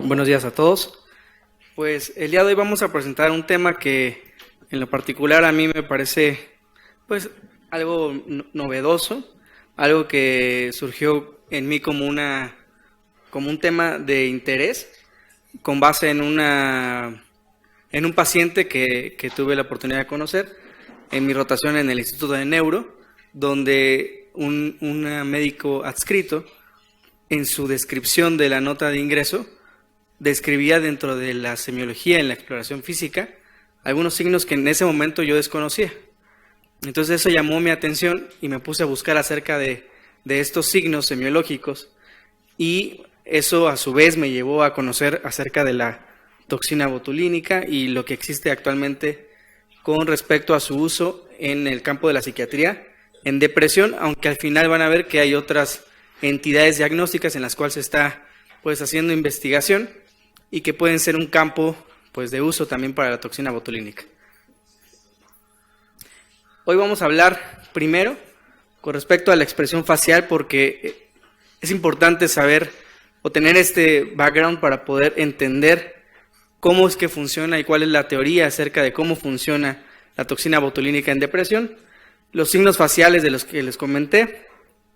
Buenos días a todos. Pues el día de hoy vamos a presentar un tema que en lo particular a mí me parece pues algo novedoso, algo que surgió en mí como un tema de interés con base en un paciente que tuve la oportunidad de conocer en mi rotación en el Instituto de Neuro, donde un médico adscrito en su descripción de la nota de ingreso describía dentro de la semiología en la exploración física algunos signos que en ese momento yo desconocía. Entonces eso llamó mi atención y me puse a buscar acerca de estos signos semiológicos, y eso a su vez me llevó a conocer acerca de la toxina botulínica y lo que existe actualmente con respecto a su uso en el campo de la psiquiatría, en depresión, aunque al final van a ver que hay otras entidades diagnósticas en las cuales se está pues haciendo investigación y que pueden ser un campo pues de uso también para la toxina botulínica. Hoy vamos a hablar primero con respecto a la expresión facial, porque es importante saber o tener este background para poder entender cómo es que funciona y cuál es la teoría acerca de cómo funciona la toxina botulínica en depresión, los signos faciales de los que les comenté,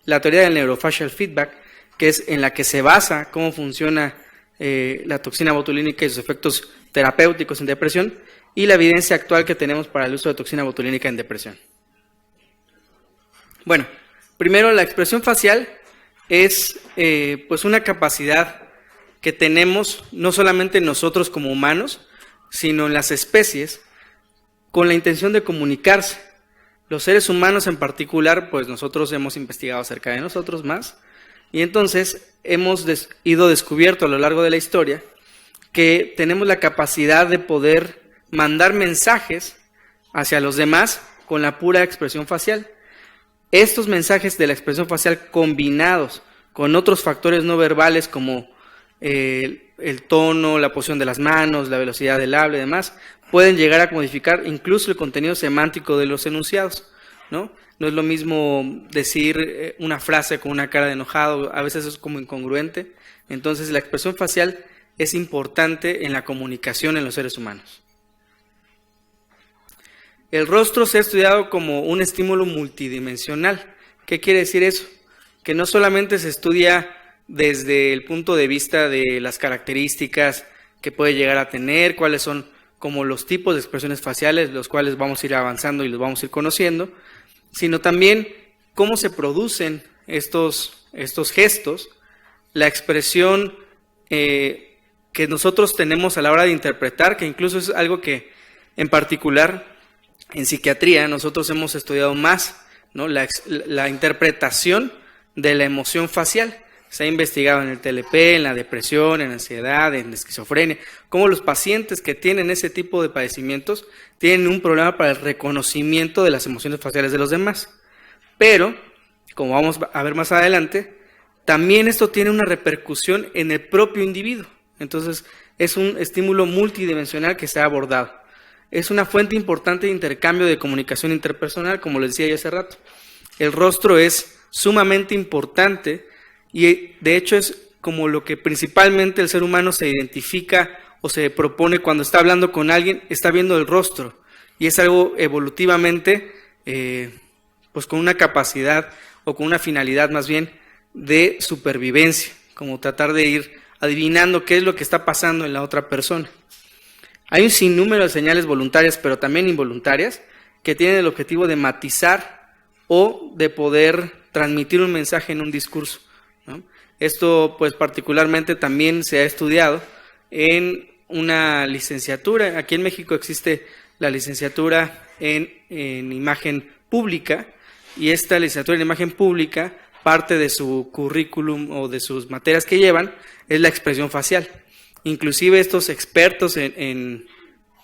la teoría del neurofacial feedback, que es en la que se basa cómo funciona la toxina botulínica y sus efectos terapéuticos en depresión, y la evidencia actual que tenemos para el uso de toxina botulínica en depresión. Bueno, primero, la expresión facial es pues una capacidad que tenemos no solamente nosotros como humanos, sino en las especies, con la intención de comunicarse. Los seres humanos en particular, pues nosotros hemos investigado acerca de nosotros más, y entonces hemos ido descubierto a lo largo de la historia que tenemos la capacidad de poder mandar mensajes hacia los demás con la pura expresión facial. Estos mensajes de la expresión facial, combinados con otros factores no verbales como el tono, la posición de las manos, la velocidad del habla y demás, pueden llegar a modificar incluso el contenido semántico de los enunciados, ¿no? No es lo mismo decir una frase con una cara de enojado, a veces es como incongruente. Entonces la expresión facial es importante en la comunicación en los seres humanos. El rostro se ha estudiado como un estímulo multidimensional. ¿Qué quiere decir eso? Que no solamente se estudia desde el punto de vista de las características que puede llegar a tener, cuáles son como los tipos de expresiones faciales, los cuales vamos a ir avanzando y los vamos a ir conociendo, sino también cómo se producen estos gestos, la expresión que nosotros tenemos a la hora de interpretar, que incluso es algo que en particular en psiquiatría nosotros hemos estudiado más, ¿no? La interpretación de la emoción facial. Se ha investigado en el TLP, en la depresión, en la ansiedad, en la esquizofrenia, cómo los pacientes que tienen ese tipo de padecimientos tienen un problema para el reconocimiento de las emociones faciales de los demás. Pero, como vamos a ver más adelante, también esto tiene una repercusión en el propio individuo. Entonces, es un estímulo multidimensional que se ha abordado. Es una fuente importante de intercambio de comunicación interpersonal, como les decía yo hace rato. El rostro es sumamente importante y de hecho es como lo que principalmente el ser humano se identifica o se propone cuando está hablando con alguien, está viendo el rostro, y es algo evolutivamente pues con una capacidad o con una finalidad más bien de supervivencia, como tratar de ir adivinando qué es lo que está pasando en la otra persona. Hay un sinnúmero de señales voluntarias, pero también involuntarias, que tienen el objetivo de matizar o de poder transmitir un mensaje en un discurso, ¿no? Esto pues particularmente también se ha estudiado en una licenciatura. Aquí en México existe la licenciatura en imagen pública, y esta licenciatura en imagen pública, parte de su currículum o de sus materias que llevan es la expresión facial. Inclusive estos expertos en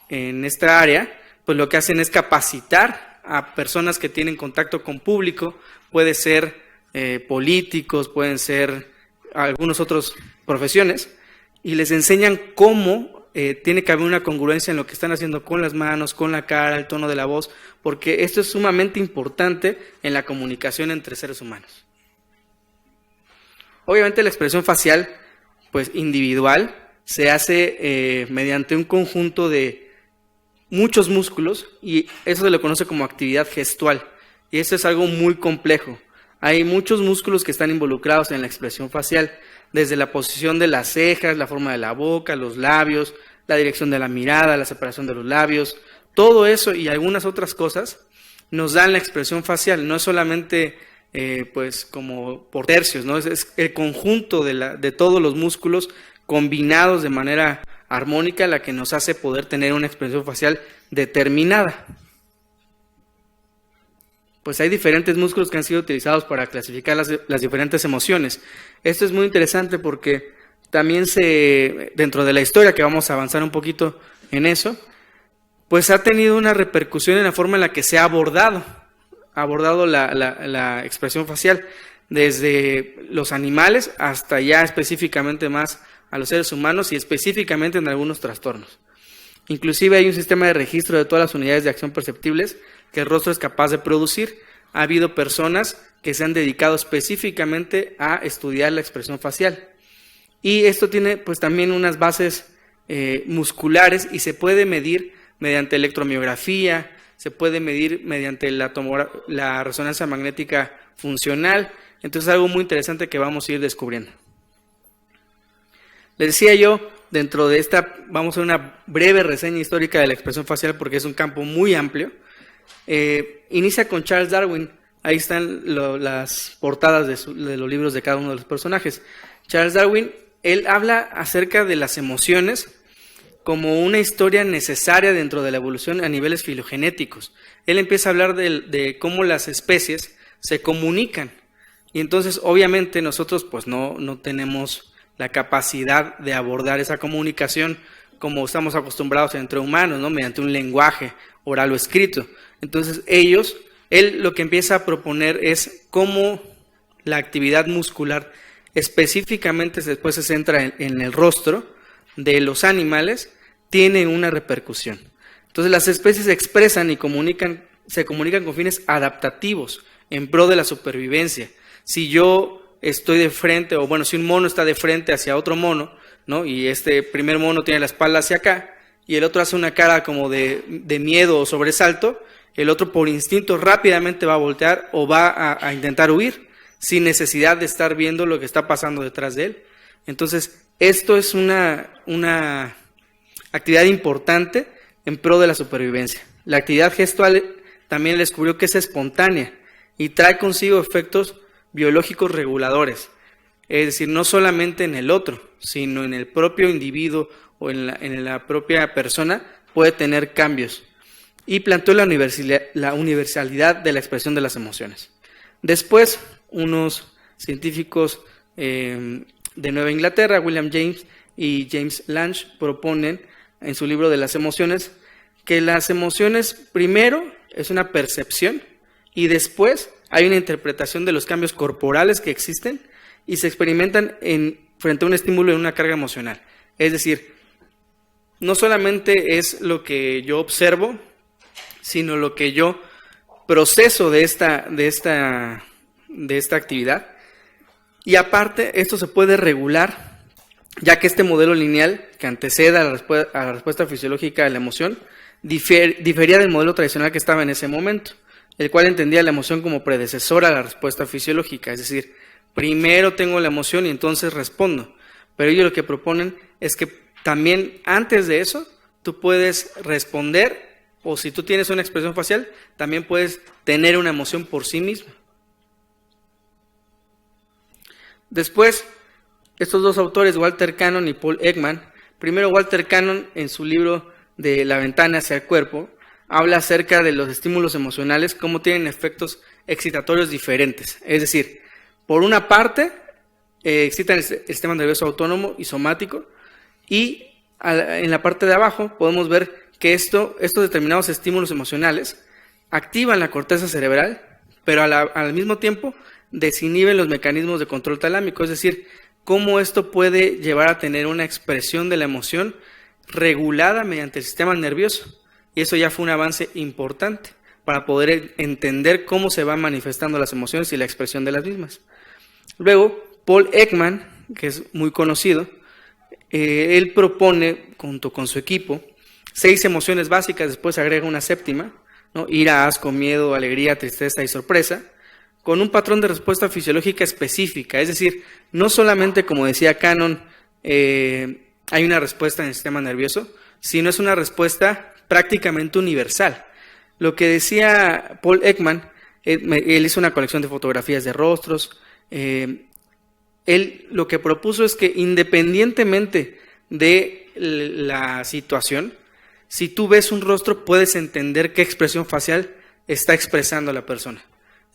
esta área, pues lo que hacen es capacitar a personas que tienen contacto con público, puede ser políticos, pueden ser algunas otras profesiones, y les enseñan cómo tiene que haber una congruencia en lo que están haciendo con las manos, con la cara, el tono de la voz, porque esto es sumamente importante en la comunicación entre seres humanos. Obviamente la expresión facial, pues individual, se hace mediante un conjunto de muchos músculos, y eso se le conoce como actividad gestual. Y esto es algo muy complejo. Hay muchos músculos que están involucrados en la expresión facial, desde la posición de las cejas, la forma de la boca, los labios, la dirección de la mirada, la separación de los labios. Todo eso y algunas otras cosas nos dan la expresión facial. No es solamente pues como por tercios, ¿no? Es el conjunto de todos los músculos combinados de manera armónica la que nos hace poder tener una expresión facial determinada. Pues hay diferentes músculos que han sido utilizados para clasificar las diferentes emociones. Esto es muy interesante porque también dentro de la historia, que vamos a avanzar un poquito en eso, pues ha tenido una repercusión en la forma en la que se ha abordado la expresión facial, desde los animales hasta ya específicamente más a los seres humanos y específicamente en algunos trastornos. Inclusive hay un sistema de registro de todas las unidades de acción perceptibles que el rostro es capaz de producir. Ha habido personas que se han dedicado específicamente a estudiar la expresión facial. Y esto tiene pues también unas bases musculares y se puede medir mediante electromiografía, se puede medir mediante la resonancia magnética funcional. Entonces es algo muy interesante que vamos a ir descubriendo. Les decía yo, dentro de esta, vamos a hacer una breve reseña histórica de la expresión facial porque es un campo muy amplio. Inicia con Charles Darwin. Ahí están las portadas de los libros de cada uno de los personajes. Charles Darwin, él habla acerca de las emociones como una historia necesaria dentro de la evolución a niveles filogenéticos. Él empieza a hablar de cómo las especies se comunican. Y entonces, obviamente, nosotros pues no tenemos la capacidad de abordar esa comunicación como estamos acostumbrados entre humanos, ¿no? Mediante un lenguaje oral o escrito. Entonces, él lo que empieza a proponer es cómo la actividad muscular específicamente después se centra en el rostro de los animales, tiene una repercusión. Entonces las especies se expresan y se comunican con fines adaptativos en pro de la supervivencia. Si yo estoy de frente, o bueno, si un mono está de frente hacia otro mono, ¿no? Y este primer mono tiene la espalda hacia acá, y el otro hace una cara como de miedo o sobresalto, el otro por instinto rápidamente va a voltear o va a intentar huir, sin necesidad de estar viendo lo que está pasando detrás de él. Entonces, esto es una actividad importante en pro de la supervivencia. La actividad gestual también descubrió que es espontánea y trae consigo efectos biológicos reguladores. Es decir, no solamente en el otro, sino en el propio individuo o en la propia persona puede tener cambios. Y planteó la universalidad de la expresión de las emociones. Después, unos científicos de Nueva Inglaterra, William James y James Lange, proponen en su libro de las emociones que las emociones primero es una percepción y después hay una interpretación de los cambios corporales que existen y se experimentan frente a un estímulo en una carga emocional. Es decir, no solamente es lo que yo observo, sino lo que yo proceso de esta actividad. Y aparte, esto se puede regular, ya que este modelo lineal que antecede a la respuesta fisiológica de la emoción difería del modelo tradicional que estaba en ese momento, el cual entendía la emoción como predecesora a la respuesta fisiológica. Es decir, primero tengo la emoción y entonces respondo. Pero ellos lo que proponen es que también antes de eso tú puedes responder, o si tú tienes una expresión facial, también puedes tener una emoción por sí misma. Después, estos dos autores, Walter Cannon y Paul Ekman, primero Walter Cannon en su libro de La ventana hacia el cuerpo, habla acerca de los estímulos emocionales, cómo tienen efectos excitatorios diferentes. Es decir, por una parte, excita el sistema nervioso autónomo y somático, y en la parte de abajo podemos ver que estos determinados estímulos emocionales activan la corteza cerebral, pero al mismo tiempo desinhiben los mecanismos de control talámico. Es decir, cómo esto puede llevar a tener una expresión de la emoción regulada mediante el sistema nervioso. Y eso ya fue un avance importante para poder entender cómo se van manifestando las emociones y la expresión de las mismas. Luego, Paul Ekman, que es muy conocido, él propone, junto con su equipo, 6 emociones básicas, después agrega una séptima, ¿no? Ira, asco, miedo, alegría, tristeza y sorpresa, con un patrón de respuesta fisiológica específica. Es decir, no solamente, como decía Cannon, hay una respuesta en el sistema nervioso, sino es una respuesta prácticamente universal. Lo que decía Paul Ekman, él hizo una colección de fotografías de rostros. Él lo que propuso es que independientemente de la situación, si tú ves un rostro puedes entender qué expresión facial está expresando la persona.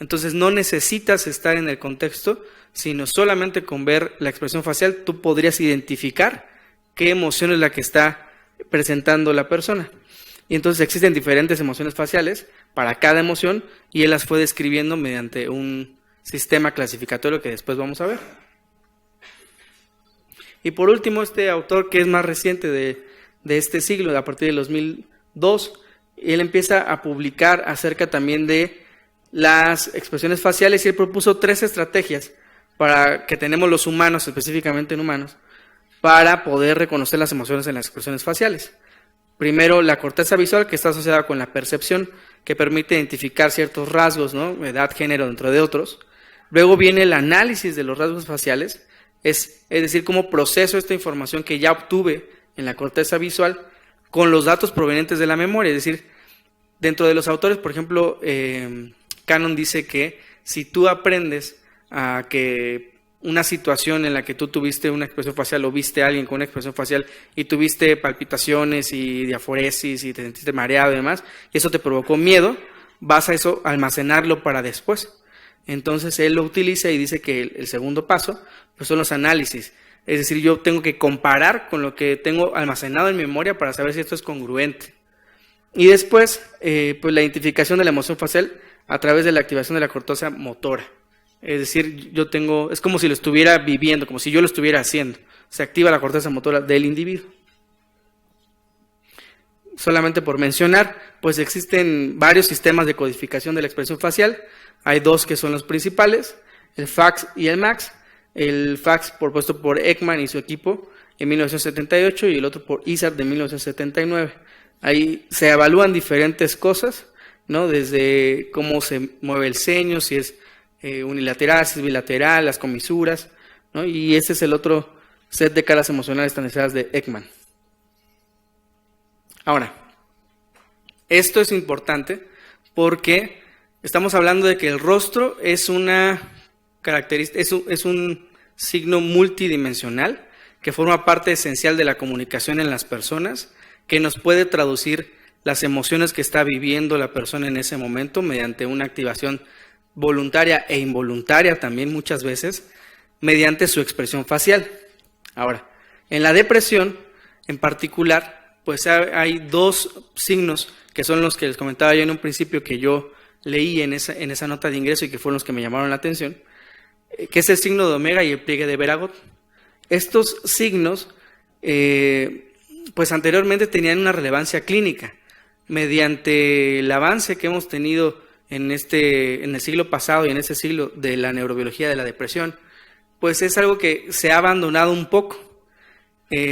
Entonces no necesitas estar en el contexto, sino solamente con ver la expresión facial tú podrías identificar qué emoción es la que está presentando la persona. Y entonces existen diferentes emociones faciales para cada emoción y él las fue describiendo mediante un sistema clasificatorio que después vamos a ver. Y por último, este autor que es más reciente de este siglo, a partir del 2002, él empieza a publicar acerca también de las expresiones faciales y él propuso 3 estrategias para que tenemos los humanos, específicamente en humanos, para poder reconocer las emociones en las expresiones faciales. Primero, la corteza visual, que está asociada con la percepción, que permite identificar ciertos rasgos, ¿no? Edad, género, dentro de otros. Luego viene el análisis de los rasgos faciales, es decir, cómo proceso esta información que ya obtuve en la corteza visual con los datos provenientes de la memoria. Es decir, dentro de los autores, por ejemplo, Cannon dice que si tú aprendes a que una situación en la que tú tuviste una expresión facial o viste a alguien con una expresión facial y tuviste palpitaciones y diaforesis y te sentiste mareado y demás, y eso te provocó miedo, vas a eso almacenarlo para después. Entonces él lo utiliza y dice que el segundo paso pues son los análisis. Es decir, yo tengo que comparar con lo que tengo almacenado en mi memoria para saber si esto es congruente. Y después, pues la identificación de la emoción facial a través de la activación de la corteza motora. Es decir, es como si lo estuviera viviendo, como si yo lo estuviera haciendo. Se activa la corteza motora del individuo. Solamente por mencionar, pues existen varios sistemas de codificación de la expresión facial. Hay 2 que son los principales, el FACS y el MACS. El FACS propuesto por Ekman y su equipo en 1978 y el otro por Izard de 1979. Ahí se evalúan diferentes cosas, ¿no? Desde cómo se mueve el ceño, si es unilateral, si es bilateral, las comisuras, ¿no? Y ese es el otro set de caras emocionales estandarizadas de Ekman. Ahora, esto es importante porque estamos hablando de que el rostro es una característica, es un signo multidimensional que forma parte esencial de la comunicación en las personas, que nos puede traducir las emociones que está viviendo la persona en ese momento mediante una activación voluntaria e involuntaria también muchas veces, mediante su expresión facial. Ahora, en la depresión en particular, pues hay 2 signos que son los que les comentaba yo en un principio que yo leí en esa nota de ingreso y que fueron los que me llamaron la atención, que es el signo de omega y el pliegue de Veragot. Estos signos, pues anteriormente tenían una relevancia clínica. Mediante el avance que hemos tenido en el siglo pasado y en este siglo de la neurobiología de la depresión, pues es algo que se ha abandonado un poco.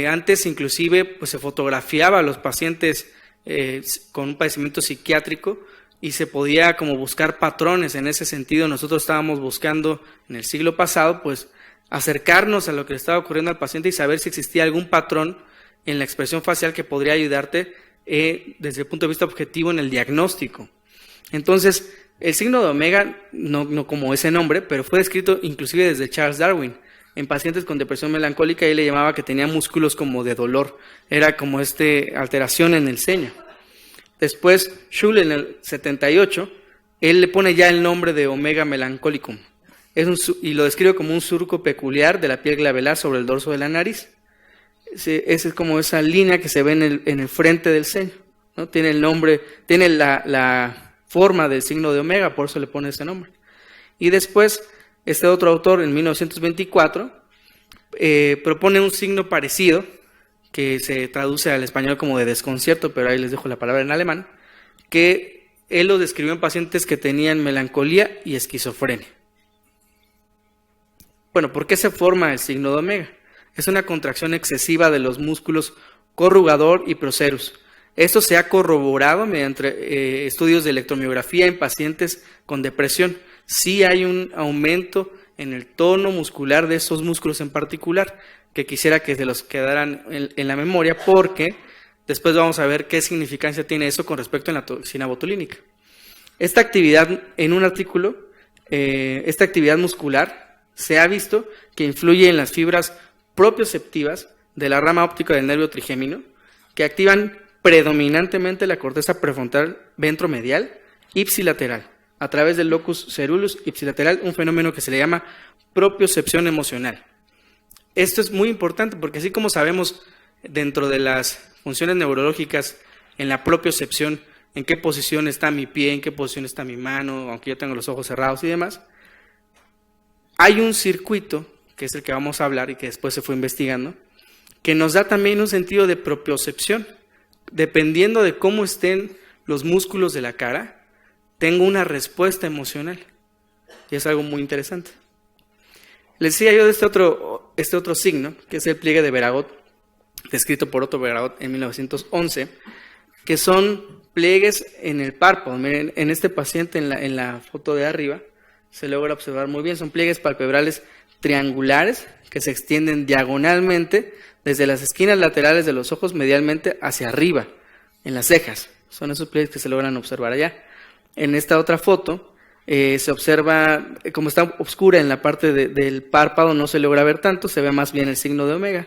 Antes inclusive pues se fotografiaba a los pacientes con un padecimiento psiquiátrico y se podía como buscar patrones. En ese sentido nosotros estábamos buscando en el siglo pasado pues acercarnos a lo que le estaba ocurriendo al paciente y saber si existía algún patrón en la expresión facial que podría ayudarte desde el punto de vista objetivo en el diagnóstico. Entonces, el signo de omega, no como ese nombre, pero fue descrito inclusive desde Charles Darwin. En pacientes con depresión melancólica, él le llamaba que tenía músculos como de dolor. Era como alteración en el ceño. Después, Schull en el 78, él le pone ya el nombre de omega melancolicum. Y lo describe como un surco peculiar de la piel glabelar sobre el dorso de la nariz. Esa es como esa línea que se ve en el frente del ceño, ¿no? Tiene el nombre, tiene la forma del signo de omega, por eso le pone ese nombre. Y después, este otro autor, en 1924, propone un signo parecido, que se traduce al español como de desconcierto, pero ahí les dejo la palabra en alemán, que él lo describió en pacientes que tenían melancolía y esquizofrenia. Bueno, ¿por qué se forma el signo de omega? Es una contracción excesiva de los músculos corrugador y procerus. Esto se ha corroborado mediante estudios de electromiografía en pacientes con depresión. Sí hay un aumento en el tono muscular de esos músculos en particular, que quisiera que se los quedaran en la memoria, porque después vamos a ver qué significancia tiene eso con respecto a la toxina botulínica. Esta actividad, en un artículo, esta actividad muscular se ha visto que influye en las fibras propioceptivas de la rama óptica del nervio trigémino, que activan predominantemente la corteza prefrontal ventromedial ipsilateral, a través del locus cerulus ipsilateral, un fenómeno que se le llama propiocepción emocional. Esto es muy importante porque así como sabemos dentro de las funciones neurológicas en la propiocepción, en qué posición está mi pie, en qué posición está mi mano, aunque yo tengo los ojos cerrados y demás, hay un circuito, que es el que vamos a hablar y que después se fue investigando, que nos da también un sentido de propiocepción. Dependiendo de cómo estén los músculos de la cara, tengo una respuesta emocional. Y es algo muy interesante. Les decía yo de este otro signo, que es el pliegue de Veragot, descrito por Otto Veragot en 1911, que son pliegues en el párpado. Miren, en este paciente, en la foto de arriba, se logra observar muy bien. Son pliegues palpebrales triangulares que se extienden diagonalmente desde las esquinas laterales de los ojos medialmente hacia arriba, en las cejas. Son esos pliegues que se logran observar allá. En esta otra foto se observa, como está oscura en la parte del párpado, no se logra ver tanto, se ve más bien el signo de omega.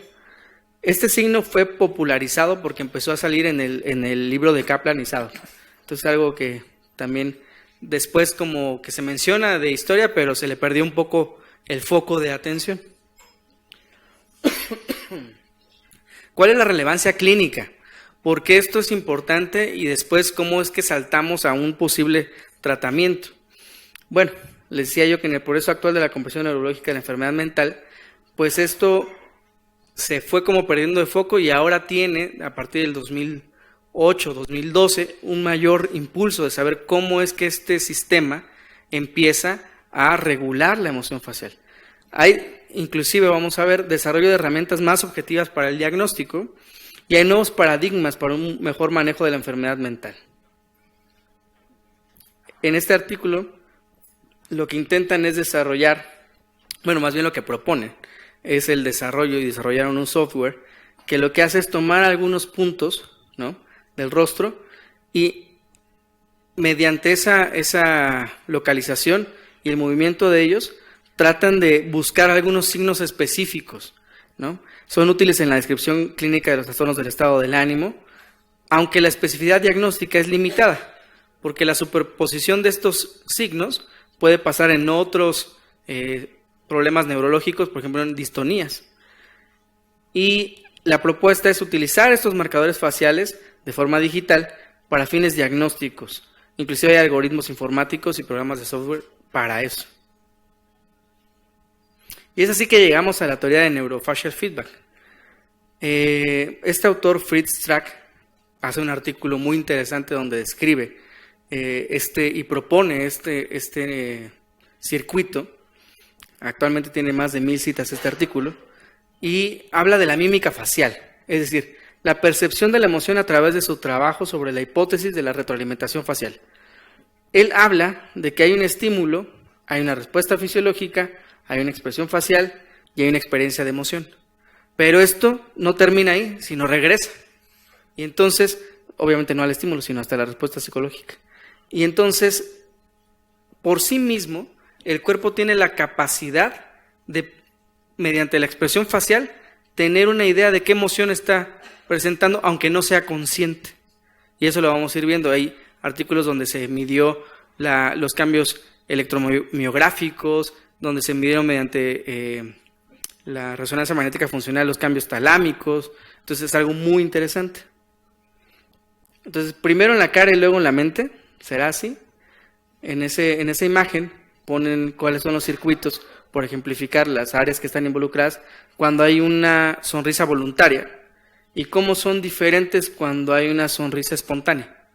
Este signo fue popularizado porque empezó a salir en el libro de Kaplan y Zadoff. Entonces algo que también después como que se menciona de historia, pero se le perdió un poco el foco de atención. ¿Cuál es la relevancia clínica? ¿Por qué esto es importante? Y después, ¿cómo es que saltamos a un posible tratamiento? Bueno, les decía yo que en el progreso actual de la comprensión neurológica de la enfermedad mental, pues esto se fue como perdiendo de foco y ahora tiene, a partir del 2008, 2012, un mayor impulso de saber cómo es que este sistema empieza a regular la emoción facial. Hay, inclusive, vamos a ver, desarrollo de herramientas más objetivas para el diagnóstico y hay nuevos paradigmas para un mejor manejo de la enfermedad mental. En este artículo, lo que intentan es desarrollar, bueno, más bien lo que proponen, es el desarrollo y desarrollaron un software que lo que hace es tomar algunos puntos, ¿no?, del rostro y mediante esa localización y el movimiento de ellos, tratan de buscar algunos signos específicos, ¿no? Son útiles en la descripción clínica de los trastornos del estado del ánimo, aunque la especificidad diagnóstica es limitada, porque la superposición de estos signos puede pasar en otros problemas neurológicos, por ejemplo en distonías. Y la propuesta es utilizar estos marcadores faciales de forma digital para fines diagnósticos. Inclusive hay algoritmos informáticos y programas de software para eso. Y es así que llegamos a la teoría de neurofacial feedback. Este autor, Fritz Strack, hace un artículo muy interesante donde describe y propone este circuito. Actualmente tiene más de 1000 citas este artículo. Y habla de la mímica facial, es decir, la percepción de la emoción a través de su trabajo sobre la hipótesis de la retroalimentación facial. Él habla de que hay un estímulo, hay una respuesta fisiológica, hay una expresión facial y hay una experiencia de emoción. Pero esto no termina ahí, sino regresa. Y entonces, obviamente no al estímulo, sino hasta la respuesta psicológica. Y entonces, por sí mismo, el cuerpo tiene la capacidad de, mediante la expresión facial, tener una idea de qué emoción está presentando, aunque no sea consciente. Y eso lo vamos a ir viendo. Hay artículos donde se midió los cambios electromiográficos, donde se midieron mediante la resonancia magnética funcional los cambios talámicos. Entonces es algo muy interesante. Entonces primero en la cara y luego en la mente, será así. En esa imagen ponen cuáles son los circuitos, por ejemplificar las áreas que están involucradas cuando hay una sonrisa voluntaria y cómo son diferentes cuando hay una sonrisa espontánea.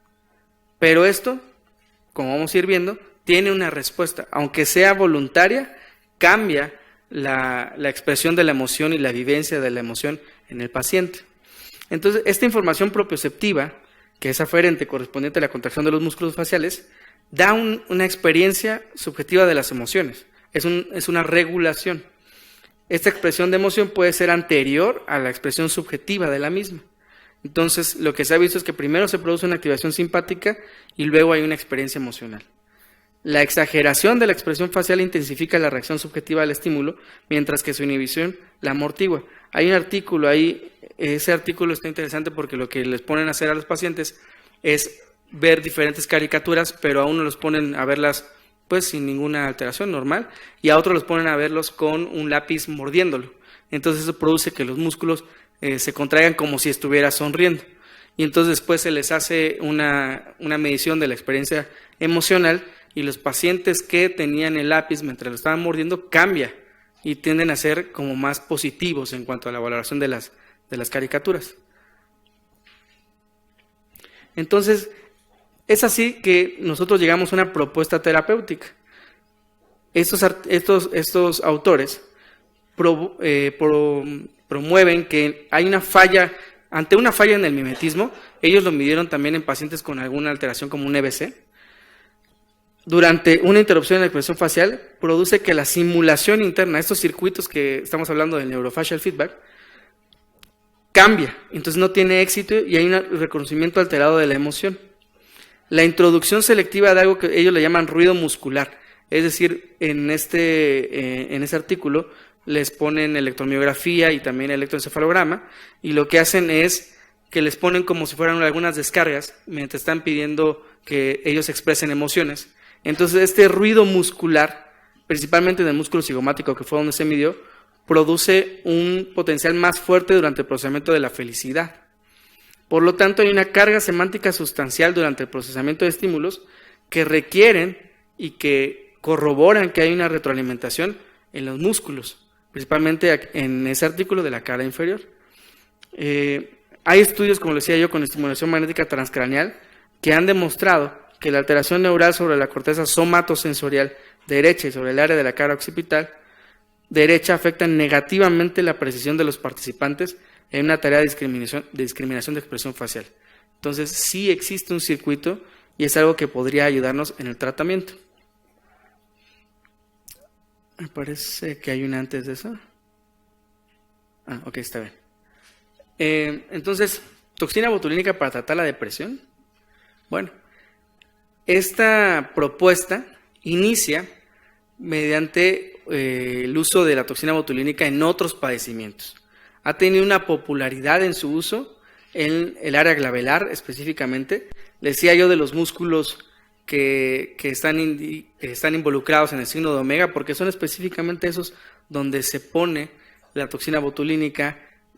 Pero esto, como vamos a ir viendo, tiene una respuesta, aunque sea voluntaria, cambia la expresión de la emoción y la vivencia de la emoción en el paciente. Entonces, esta información propioceptiva, que es aferente correspondiente a la contracción de los músculos faciales, da una experiencia subjetiva de las emociones. Es una regulación. Esta expresión de emoción puede ser anterior a la expresión subjetiva de la misma. Entonces, lo que se ha visto es que primero se produce una activación simpática y luego hay una experiencia emocional. La exageración de la expresión facial intensifica la reacción subjetiva al estímulo, mientras que su inhibición la amortigua. Hay un artículo ahí, ese artículo está interesante porque lo que les ponen a hacer a los pacientes es ver diferentes caricaturas, pero a uno los ponen a verlas pues sin ninguna alteración, normal, y a otros los ponen a verlos con un lápiz mordiéndolo. Entonces eso produce que los músculos se contraigan como si estuviera sonriendo. Y entonces después se les hace una medición de la experiencia emocional y los pacientes que tenían el lápiz mientras lo estaban mordiendo cambia y tienden a ser como más positivos en cuanto a la valoración de las caricaturas. Entonces, es así que nosotros llegamos a una propuesta terapéutica. Estos autores promueven que hay una falla, ante una falla en el mimetismo, ellos lo midieron también en pacientes con alguna alteración como un EBC. Durante una interrupción en la expresión facial, produce que la simulación interna, estos circuitos que estamos hablando del neurofacial feedback, cambia, entonces no tiene éxito y hay un reconocimiento alterado de la emoción. La introducción selectiva de algo que ellos le llaman ruido muscular, es decir, en ese artículo les ponen electromiografía y también electroencefalograma, y lo que hacen es que les ponen como si fueran algunas descargas mientras están pidiendo que ellos expresen emociones. Entonces este ruido muscular, principalmente del músculo cigomático, que fue donde se midió, produce un potencial más fuerte durante el procesamiento de la felicidad. Por lo tanto, hay una carga semántica sustancial durante el procesamiento de estímulos que requieren y que corroboran que hay una retroalimentación en los músculos, principalmente en ese artículo de la cara inferior. Hay estudios, como les decía yo, con estimulación magnética transcraneal que han demostrado que la alteración neural sobre la corteza somatosensorial derecha y sobre el área de la cara occipital derecha afecta negativamente la precisión de los participantes en una tarea de discriminación de expresión facial. Entonces, sí existe un circuito y es algo que podría ayudarnos en el tratamiento. Me parece que hay una antes de eso. Ok, está bien. Entonces, toxina botulínica para tratar la depresión. Bueno, esta propuesta inicia mediante el uso de la toxina botulínica en otros padecimientos. Ha tenido una popularidad en su uso en el área glabelar específicamente. Les decía yo de los músculos que están involucrados en el signo de omega, porque son específicamente esos donde se pone la toxina botulínica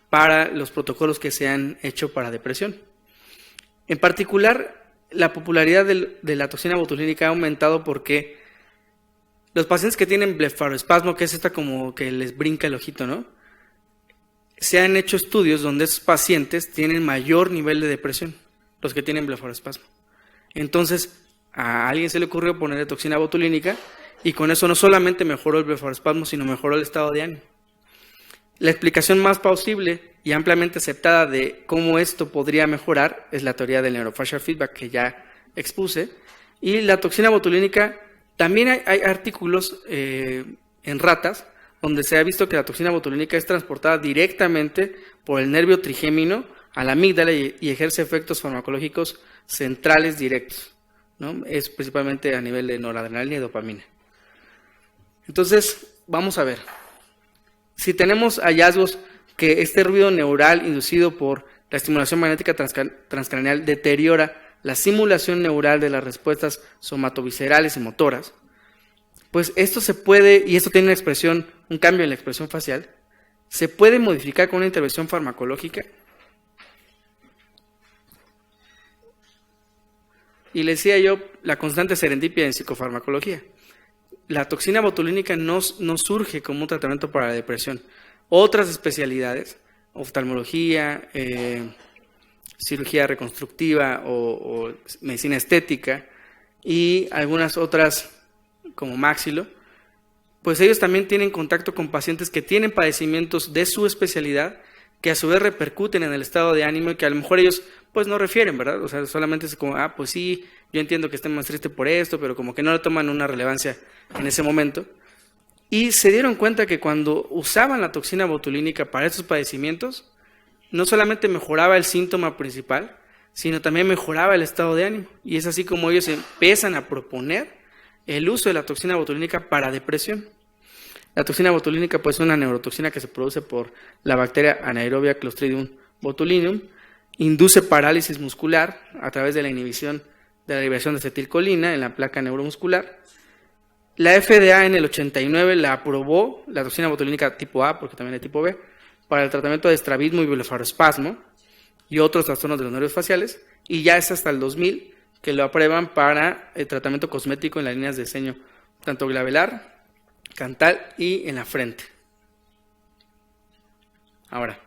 para los protocolos que se han hecho para depresión. En particular, la popularidad de la toxina botulínica ha aumentado porque los pacientes que tienen blefaroespasmo, que es esta como que les brinca el ojito, ¿no? Se han hecho estudios donde esos pacientes tienen mayor nivel de depresión, los que tienen blefaroespasmo. Entonces, a alguien se le ocurrió ponerle toxina botulínica y con eso no solamente mejoró el blefaroespasmo, sino mejoró el estado de ánimo. La explicación más plausible y ampliamente aceptada de cómo esto podría mejorar es la teoría del neurofacial feedback que ya expuse. Y la toxina botulínica, también hay artículos en ratas donde se ha visto que la toxina botulínica es transportada directamente por el nervio trigémino a la amígdala y ejerce efectos farmacológicos centrales directos, ¿no? Es principalmente a nivel de noradrenalina y dopamina. Entonces, vamos a ver. Si tenemos hallazgos que este ruido neural inducido por la estimulación magnética transcraneal deteriora la simulación neural de las respuestas somatoviscerales y motoras, pues esto se puede, y esto tiene una expresión, un cambio en la expresión facial, se puede modificar con una intervención farmacológica. Y le decía yo, la constante serendipia en psicofarmacología. La toxina botulínica no surge como un tratamiento para la depresión. Otras especialidades, oftalmología, cirugía reconstructiva o medicina estética y algunas otras como maxilo, pues ellos también tienen contacto con pacientes que tienen padecimientos de su especialidad, que a su vez repercuten en el estado de ánimo y que a lo mejor ellos pues no refieren, ¿verdad? O sea, solamente es como, pues sí, yo entiendo que estén más triste por esto, pero como que no le toman una relevancia en ese momento. Y se dieron cuenta que cuando usaban la toxina botulínica para estos padecimientos, no solamente mejoraba el síntoma principal, sino también mejoraba el estado de ánimo. Y es así como ellos empiezan a proponer el uso de la toxina botulínica para depresión. La toxina botulínica pues, es una neurotoxina que se produce por la bacteria anaerobia Clostridium botulinum, induce parálisis muscular a través de la inhibición de la liberación de acetilcolina en la placa neuromuscular. La FDA en el 89 la aprobó, la toxina botulínica tipo A, porque también hay tipo B, para el tratamiento de estrabismo y blefaroespasmo y otros trastornos de los nervios faciales, y ya es hasta el 2000 que lo aprueban para el tratamiento cosmético en las líneas de ceño, tanto glabellar, cantal y en la frente. Ahora,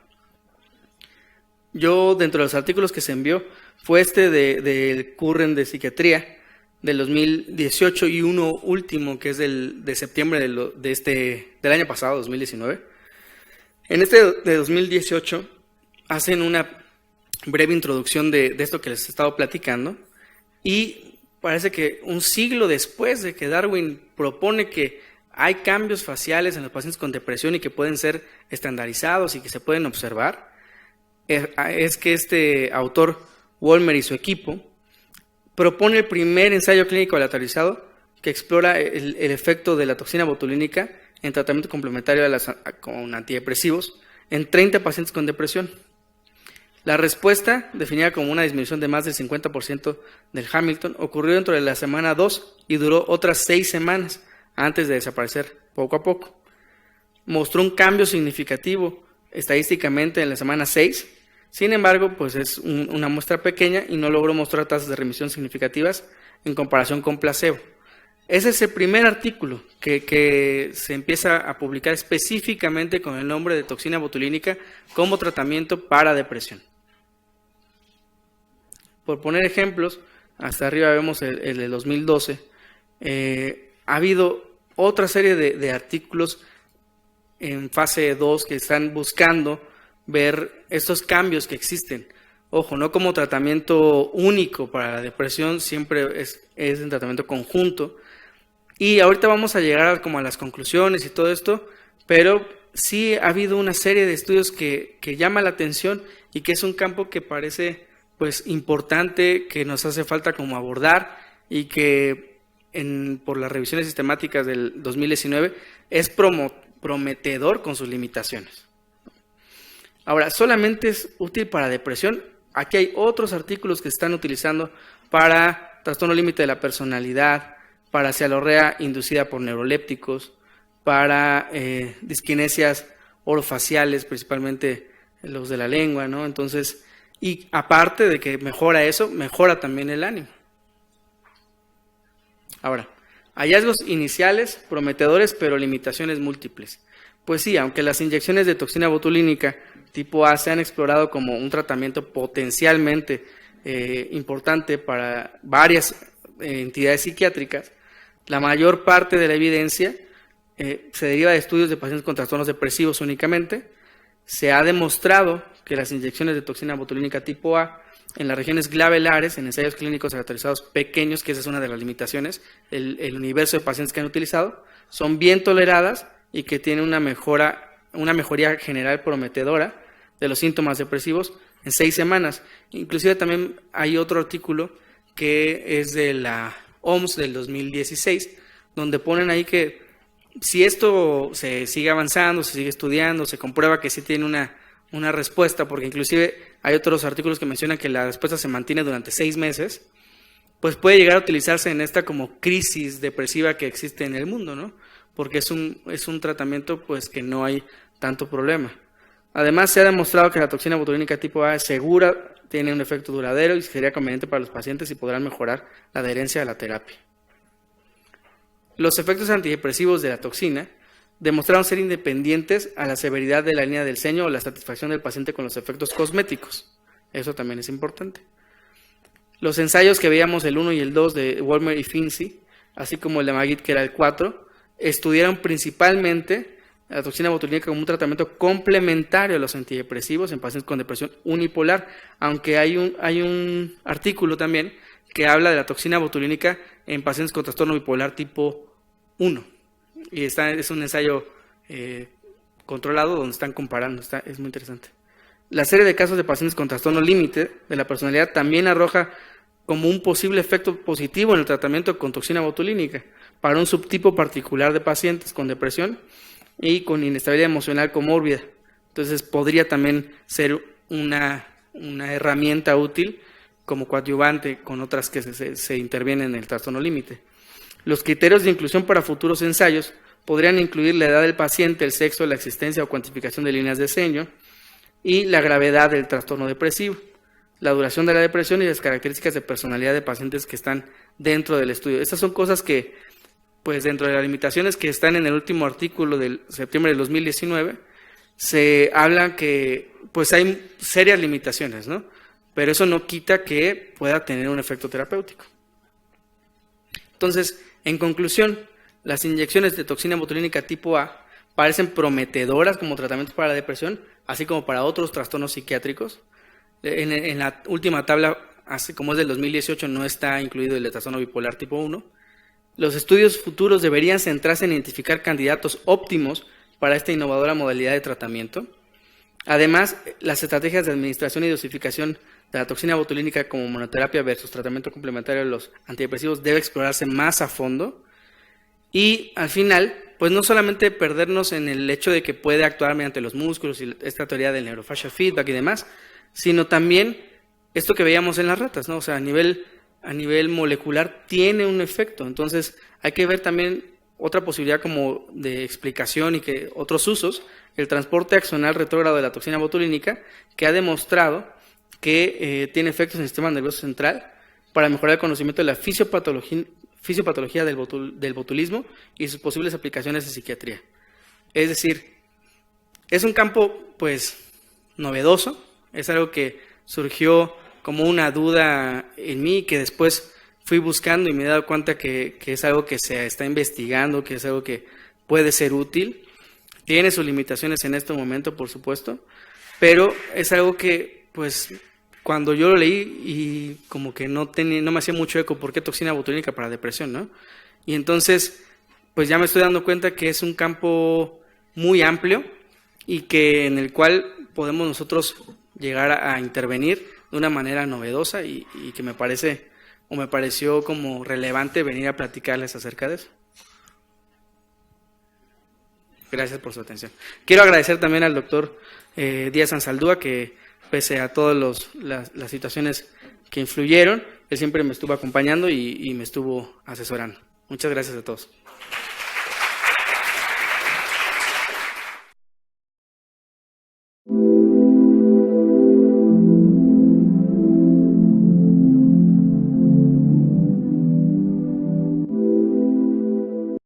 yo dentro de los artículos que se envió fue este del Current de Psiquiatría del 2018 y uno último que es de septiembre del año pasado, 2019. En este de 2018 hacen una breve introducción de esto que les he estado platicando y parece que un siglo después de que Darwin propone que hay cambios faciales en los pacientes con depresión y que pueden ser estandarizados y que se pueden observar, es que este autor, Wollmer y su equipo, propone el primer ensayo clínico lateralizado que explora el efecto de la toxina botulínica en tratamiento complementario con antidepresivos en 30 pacientes con depresión. La respuesta, definida como una disminución de más del 50% del Hamilton, ocurrió dentro de la semana 2 y duró otras 6 semanas antes de desaparecer poco a poco. Mostró un cambio significativo estadísticamente en la semana 6, sin embargo, pues es una muestra pequeña y no logró mostrar tasas de remisión significativas en comparación con placebo. Ese es el primer artículo que se empieza a publicar específicamente con el nombre de toxina botulínica como tratamiento para depresión. Por poner ejemplos, hasta arriba vemos el de 2012, ha habido otra serie de artículos en fase 2 que están buscando ver estos cambios que existen. Ojo, no como tratamiento único para la depresión, siempre es un tratamiento conjunto. Y ahorita vamos a llegar como a las conclusiones y todo esto, pero sí ha habido una serie de estudios que llama la atención y que es un campo que parece pues importante, que nos hace falta como abordar y que por las revisiones sistemáticas del 2019 es prometedor con sus limitaciones. Ahora, solamente es útil para depresión. Aquí hay otros artículos que se están utilizando para trastorno límite de la personalidad, para cialorrea inducida por neurolépticos, para disquinesias orofaciales, principalmente los de la lengua, ¿no? Entonces, y aparte de que mejora eso, mejora también el ánimo. Ahora, hallazgos iniciales prometedores, pero limitaciones múltiples. Pues sí, aunque las inyecciones de toxina botulínica tipo A se han explorado como un tratamiento potencialmente importante para varias entidades psiquiátricas, la mayor parte de la evidencia se deriva de estudios de pacientes con trastornos depresivos únicamente. Se ha demostrado que las inyecciones de toxina botulínica tipo A en las regiones glabelares, en ensayos clínicos caracterizados pequeños, que esa es una de las limitaciones, el universo de pacientes que han utilizado, son bien toleradas y que tienen una mejoría general prometedora de los síntomas depresivos en 6 semanas. Inclusive también hay otro artículo que es de la OMS del 2016, donde ponen ahí que si esto se sigue avanzando, se sigue estudiando, se comprueba que sí tiene una respuesta, porque inclusive hay otros artículos que mencionan que la respuesta se mantiene durante 6 meses, pues puede llegar a utilizarse en esta como crisis depresiva que existe en el mundo, ¿no? Porque es un tratamiento pues que no hay tanto problema. Además, se ha demostrado que la toxina botulínica tipo A es segura, tiene un efecto duradero y sería conveniente para los pacientes y podrán mejorar la adherencia a la terapia. Los efectos antidepresivos de la toxina demostraron ser independientes a la severidad de la línea del ceño o la satisfacción del paciente con los efectos cosméticos. Eso también es importante. Los ensayos que veíamos, el 1 y el 2 de Wollmer y Finzi, así como el de Magid, que era el 4, estudiaron principalmente la toxina botulínica como un tratamiento complementario a los antidepresivos en pacientes con depresión unipolar, aunque hay un artículo también que habla de la toxina botulínica en pacientes con trastorno bipolar tipo 1. Y es un ensayo controlado donde están comparando, es muy interesante. La serie de casos de pacientes con trastorno límite de la personalidad también arroja como un posible efecto positivo en el tratamiento con toxina botulínica para un subtipo particular de pacientes con depresión y con inestabilidad emocional comórbida. Entonces podría también ser una herramienta útil como coadyuvante con otras que se intervienen en el trastorno límite. Los criterios de inclusión para futuros ensayos podrían incluir la edad del paciente, el sexo, la existencia o cuantificación de líneas de sueño y la gravedad del trastorno depresivo, la duración de la depresión y las características de personalidad de pacientes que están dentro del estudio. Estas son cosas que, pues dentro de las limitaciones que están en el último artículo del septiembre del 2019, se habla que pues hay serias limitaciones, ¿no? Pero eso no quita que pueda tener un efecto terapéutico. Entonces, en conclusión, las inyecciones de toxina botulínica tipo A parecen prometedoras como tratamientos para la depresión, así como para otros trastornos psiquiátricos. En la última tabla, así como es del 2018, no está incluido el trastorno bipolar tipo 1. Los estudios futuros deberían centrarse en identificar candidatos óptimos para esta innovadora modalidad de tratamiento. Además, las estrategias de administración y dosificación de la toxina botulínica como monoterapia versus tratamiento complementario de los antidepresivos debe explorarse más a fondo. Y al final, pues no solamente perdernos en el hecho de que puede actuar mediante los músculos y esta teoría del neurofascial feedback y demás, sino también esto que veíamos en las ratas, ¿no? O sea, a nivel molecular tiene un efecto. Entonces hay que ver también otra posibilidad como de explicación y que otros usos, el transporte axonal retrógrado de la toxina botulínica, que ha demostrado que tiene efectos en el sistema nervioso central para mejorar el conocimiento de la fisiopatología del botulismo y sus posibles aplicaciones en psiquiatría. Es decir, es un campo pues novedoso, es algo que surgió como una duda en mí que después fui buscando y me he dado cuenta que es algo que se está investigando, que es algo que puede ser útil. Tiene sus limitaciones en este momento, por supuesto, pero es algo que, pues, cuando yo lo leí y como que no me hacía mucho eco, ¿por qué toxina botulínica para depresión, no? Y entonces, pues ya me estoy dando cuenta que es un campo muy amplio y que en el cual podemos nosotros llegar a intervenir de una manera novedosa y que me pareció como relevante venir a platicarles acerca de eso. Gracias por su atención. Quiero agradecer también al doctor Díaz Ansaldúa, que pese a todas las situaciones que influyeron, él siempre me estuvo acompañando y me estuvo asesorando. Muchas gracias a todos.